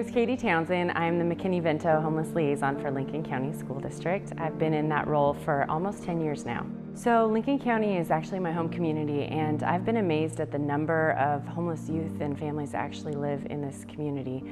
name is Katie Townsend. I'm the McKinney-Vento Homeless Liaison for Lincoln County School District. I've been in that role for almost 10 years now. So Lincoln County is actually my home community, and I've been amazed at the number of homeless youth and families that actually live in this community.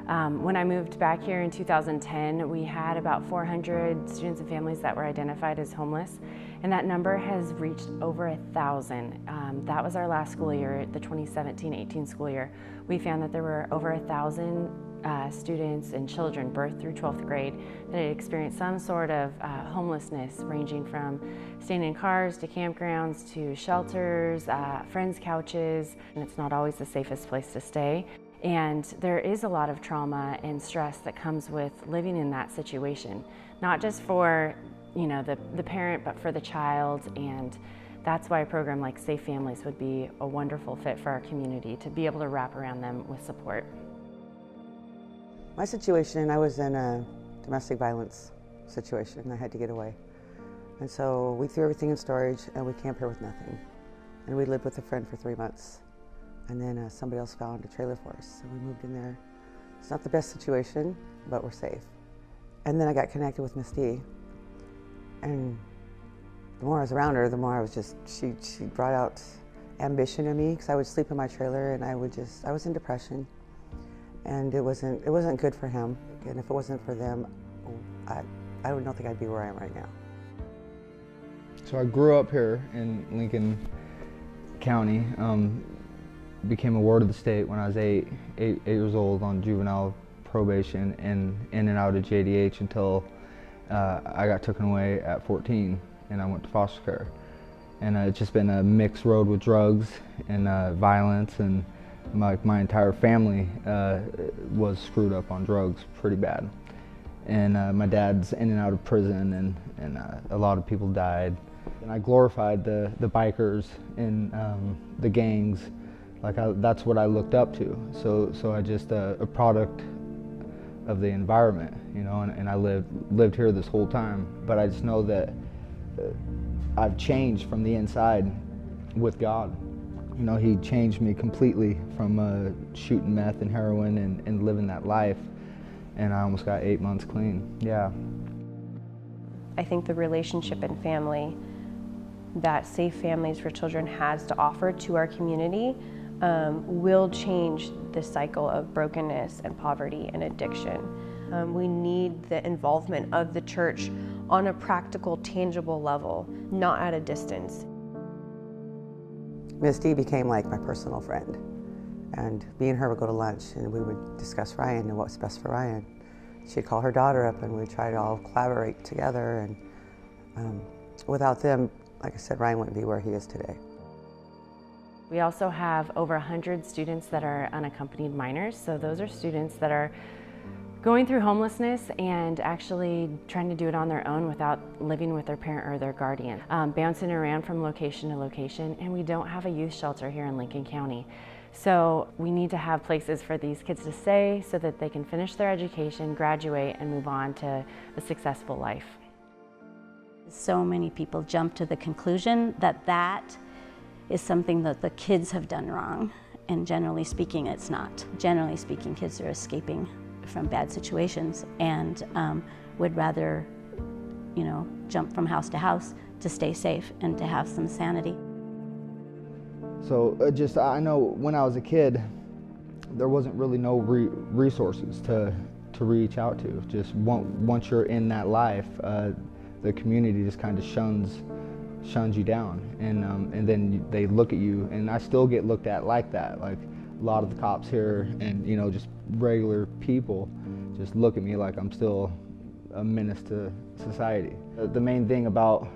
When I moved back here in 2010, we had about 400 students and families that were identified as homeless, and that number has reached over 1,000. That was our last school year, the 2017-18 school year. We found that there were over 1,000 students and children, birth through 12th grade, that had experienced some sort of homelessness, ranging from staying in cars to campgrounds to shelters, friends' couches, and it's not always the safest place to stay. And there is a lot of trauma and stress that comes with living in that situation, not just for the parent, but for the child. And that's why a program like Safe Families would be a wonderful fit for our community, to be able to wrap around them with support. My situation, I was in a domestic violence situation. I had to get away. And so we threw everything in storage and we camped here with nothing. And we lived with a friend for 3 months. And then somebody else found a trailer for us, so we moved in there. It's not the best situation, but we're safe. And then I got connected with Miss D. And the more I was around her, the more I was just, she brought out ambition in me, because I would sleep in my trailer and I was in depression. And it wasn't good for him. And if it wasn't for them, I don't think I'd be where I am right now. So I grew up here in Lincoln County. Became a ward of the state when I was eight years old on juvenile probation and in and out of JDH until I got taken away at 14 and I went to foster care. And it's just been a mixed road with drugs and violence, and my entire family was screwed up on drugs pretty bad. And my dad's in and out of prison, and a lot of people died. And I glorified the bikers and the gangs. That's what I looked up to. So I just a product of the environment, and I lived here this whole time. But I just know that I've changed from the inside with God. He changed me completely from shooting meth and heroin and living that life. And I almost got 8 months clean, yeah. I think the relationship and family that Safe Families for Children has to offer to our community will change the cycle of brokenness and poverty and addiction. We need the involvement of the church on a practical, tangible level, not at a distance. Miss D became like my personal friend. And me and her would go to lunch and we would discuss Ryan and what's best for Ryan. She'd call her daughter up and we'd try to all collaborate together. And without them, like I said, Ryan wouldn't be where he is today. We also have over 100 students that are unaccompanied minors. So those are students that are going through homelessness and actually trying to do it on their own without living with their parent or their guardian, bouncing around from location to location. And we don't have a youth shelter here in Lincoln County. So we need to have places for these kids to stay so that they can finish their education, graduate, and move on to a successful life. So many people jump to the conclusion that that is something that the kids have done wrong, and generally speaking, it's not. Generally speaking, kids are escaping from bad situations and would rather, jump from house to house to stay safe and to have some sanity. So I know when I was a kid, there wasn't really no resources to reach out to. Just once you're in that life, the community just kind of shuns you down, and then they look at you, and I still get looked at like that. Like a lot of the cops here and just regular people just look at me like I'm still a menace to society. The main thing about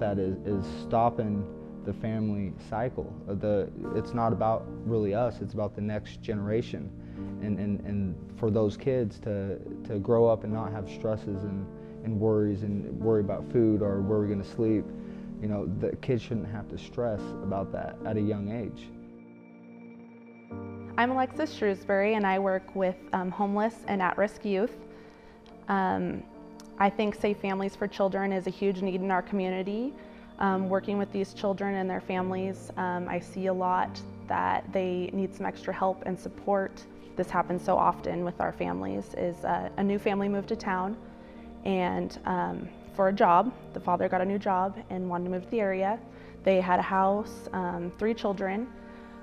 that is stopping the family cycle. It's not about really us, it's about the next generation, and for those kids to grow up and not have stresses and worries and worry about food or where we're going to sleep. The kids shouldn't have to stress about that at a young age. I'm Alexis Shrewsbury, and I work with homeless and at-risk youth. I think Safe Families for Children is a huge need in our community. Working with these children and their families, I see a lot that they need some extra help and support this happens so often with our families, is a new family moved to town, and for a job, the father got a new job and wanted to move to the area. They had a house, 3 children.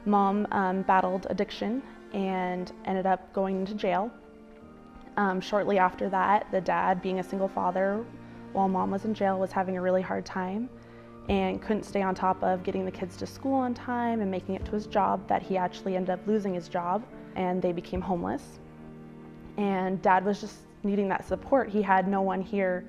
Mom battled addiction and ended up going into jail. Shortly after that, the dad, being a single father while mom was in jail, was having a really hard time and couldn't stay on top of getting the kids to school on time and making it to his job, that he actually ended up losing his job, and they became homeless. And dad was just needing that support. He had no one here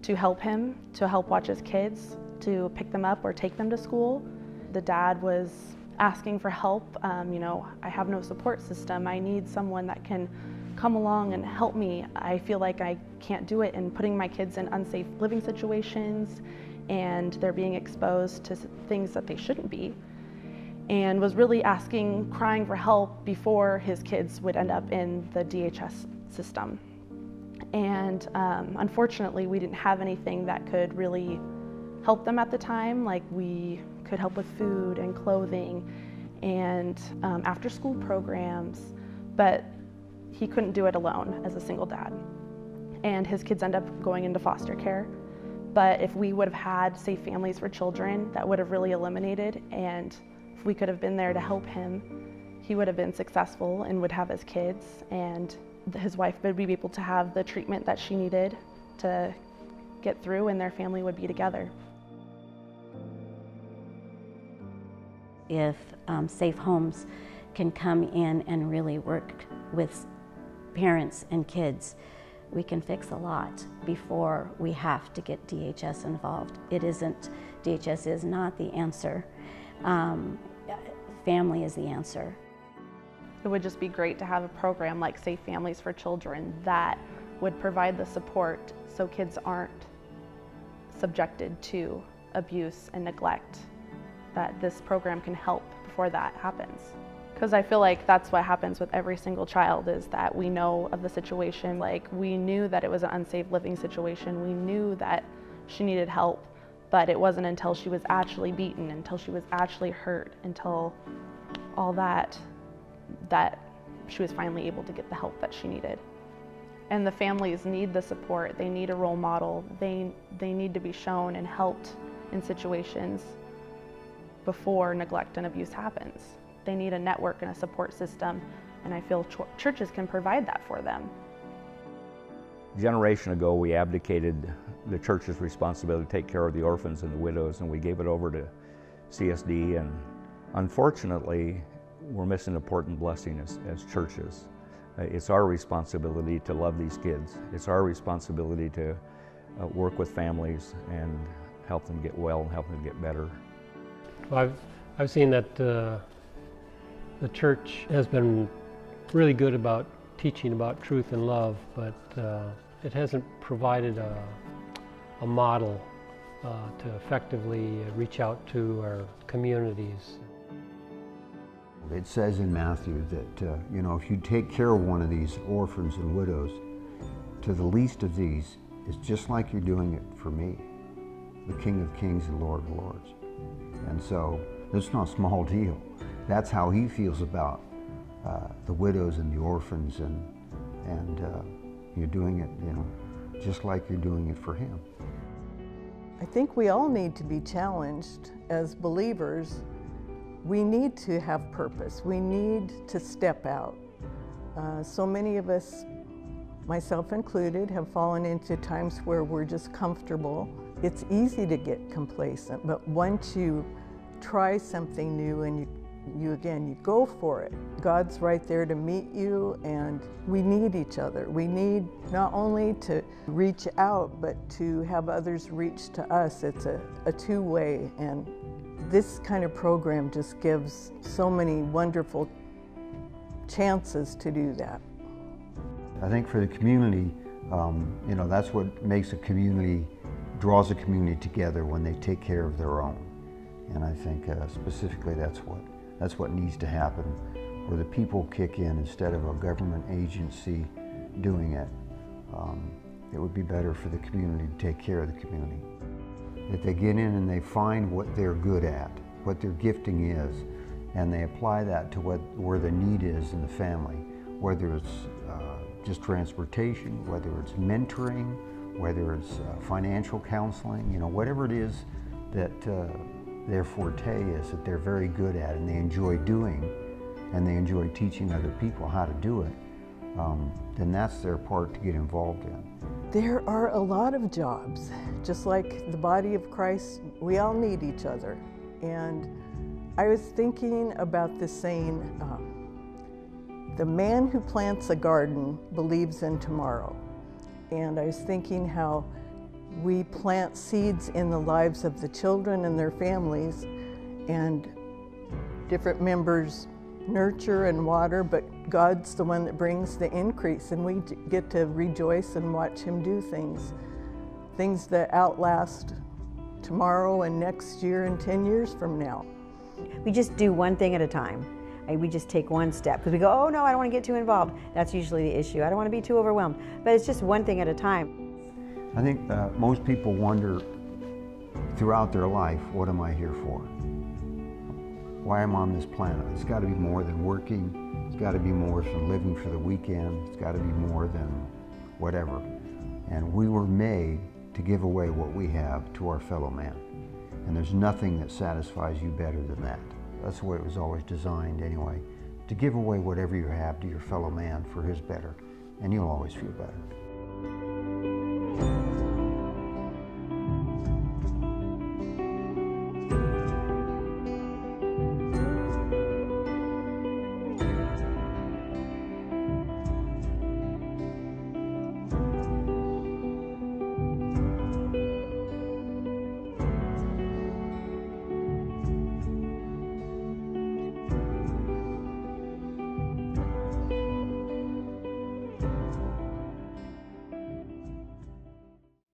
to help him, to help watch his kids, to pick them up or take them to school. The dad was asking for help. You know, I have no support system. I need someone that can come along and help me. I feel like I can't do it, and putting my kids in unsafe living situations, and they're being exposed to things that they shouldn't be, and was really asking, crying for help before his kids would end up in the DHS system. And unfortunately, we didn't have anything that could really help them at the time. Like, we could help with food and clothing and after school programs, but he couldn't do it alone as a single dad. And his kids end up going into foster care. But if we would have had Safe Families for Children, that would have really eliminated, and if we could have been there to help him, he would have been successful and would have his kids, and his wife would be able to have the treatment that she needed to get through, and their family would be together. If Safe Homes can come in and really work with parents and kids, we can fix a lot before we have to get DHS involved. DHS is not the answer. Family is the answer. It would just be great to have a program like Safe Families for Children that would provide the support so kids aren't subjected to abuse and neglect, that this program can help before that happens. Because I feel like that's what happens with every single child, is that we know of the situation. Like, we knew that it was an unsafe living situation. We knew that she needed help, but it wasn't until she was actually beaten, until she was actually hurt, until all that she was finally able to get the help that she needed. And the families need the support. They need a role model. They need to be shown and helped in situations before neglect and abuse happens. They need a network and a support system, and I feel churches can provide that for them. A generation ago, we abdicated the church's responsibility to take care of the orphans and the widows, and we gave it over to CSD, and unfortunately, we're missing an important blessing as churches. It's our responsibility to love these kids. It's our responsibility to work with families and help them get well and help them get better. Well, I've seen that the church has been really good about teaching about truth and love, but it hasn't provided a model to effectively reach out to our communities. It says in Matthew that, if you take care of one of these orphans and widows, to the least of these, it's just like you're doing it for me, the King of Kings and Lord of Lords. And so, it's not a small deal. That's how he feels about the widows and the orphans, and you're doing it, just like you're doing it for him. I think we all need to be challenged as believers. We need to have purpose. We need to step out. So many of us, myself included, have fallen into times where we're just comfortable. It's easy to get complacent, but once you try something new and you go for it, God's right there to meet you, and we need each other. We need not only to reach out, but to have others reach to us. It's a two-way, and this kind of program just gives so many wonderful chances to do that. I think for the community, that's what makes a community, draws a community together when they take care of their own. And I think specifically that's what needs to happen, where the people kick in instead of a government agency doing it. It would be better for the community to take care of the community. If they get in and they find what they're good at, what their gifting is, and they apply that to where the need is in the family, whether it's just transportation, whether it's mentoring, whether it's financial counseling, you know, whatever it is that their forte is, that they're very good at and they enjoy doing, and they enjoy teaching other people how to do it, then that's their part to get involved in. There are a lot of jobs. Just like the body of Christ, we all need each other. And I was thinking about this saying, the man who plants a garden believes in tomorrow. And I was thinking how we plant seeds in the lives of the children and their families, and different members nurture and water, but God's the one that brings the increase, and we get to rejoice and watch Him do things that outlast tomorrow and next year and 10 years from now. We just do one thing at a time. We just take one step, because we go, oh no, I don't want to get too involved. That's usually the issue. I don't want to be too overwhelmed. But it's just one thing at a time. I think most people wonder throughout their life, what am I here for? Why am I on this planet? It's got to be more than working. It's got to be more than living for the weekend. It's got to be more than whatever. And we were made to give away what we have to our fellow man. And there's nothing that satisfies you better than that. That's the way it was always designed anyway, to give away whatever you have to your fellow man for his better, and you'll always feel better.